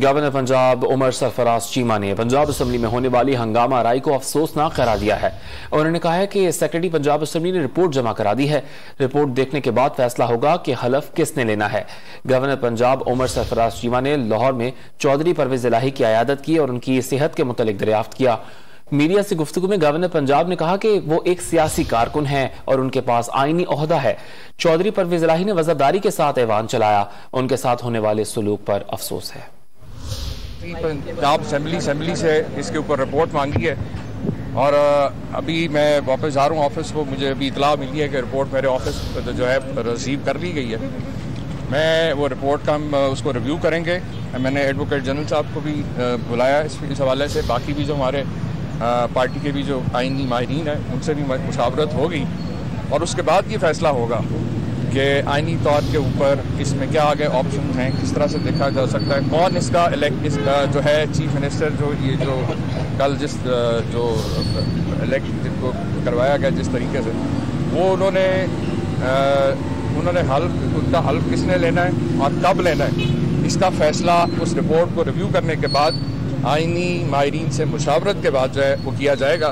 Governor Punjab عمر سرفراز چیمہ نے Punjab assembly میں ہونے والی ہنگامہ آرائی کو افسوسناک قرار دیا ہے. انہوں نے کہا ہے کہ سیکرٹری پنجاب اسمبلی نے رپورٹ جمع کرا دی ہے. رپورٹ دیکھنے کے بعد فیصلہ ہوگا کہ حلف کس نے لینا ہے. گورنر پنجاب عمر سرفراز چیمہ نے لاہور میں چودھری پرویز الہی کی عیادت کی اور ان کی صحت کے متعلق دریافت کیا. میڈیا سے گفتگو میں گورنر پنجاب نے کہا کہ وہ ایک سیاسی کارکن ہیں اور ان کے پاس آئینی عہدہ ہے. چودھری پرویز الہی نے وزرداری کے ساتھ ایوان چلایا. ان کے ساتھ ہونے والے سلوک پر افسوس ہے. پنجاب اسمبلی سے اس کے اوپر رپورٹ مانگی ہے اور ابھی میں واپس جا رہا ہوں آفس کو. مجھے ابھی اطلاع ملی ہے کہ رپورٹ میرے آفس جو ہے ریسیو کر لی گئی ہے. میں وہ رپورٹ کا ہم اس کو ریویو کریں گے. میں نے ایڈوکیٹ جنرل صاحب کو بھی بلایا اس حوالے سے. باقی بھی جو ہمارے پارٹی کے بھی جو آئینی ماہرین ہیں ان سے بھی مشاورت ہوگی اور اس کے بعد یہ فیصلہ ہوگا کہ آئینی طور کے اوپر اس میں کیا آگے آپشن ہیں, کس طرح سے دیکھا جا سکتا ہے, کون اس کا جو ہے چیف منسٹر جو یہ جو کل جس جو الیکٹ جن کو کروایا گیا جس طریقے سے وہ انہوں نے ان کا حلف کس نے لینا ہے اور کب لینا ہے, اس کا فیصلہ اس رپورٹ کو ریویو کرنے کے بعد آئینی ماہرین سے مشاورت کے بعد جو ہے وہ کیا جائے گا.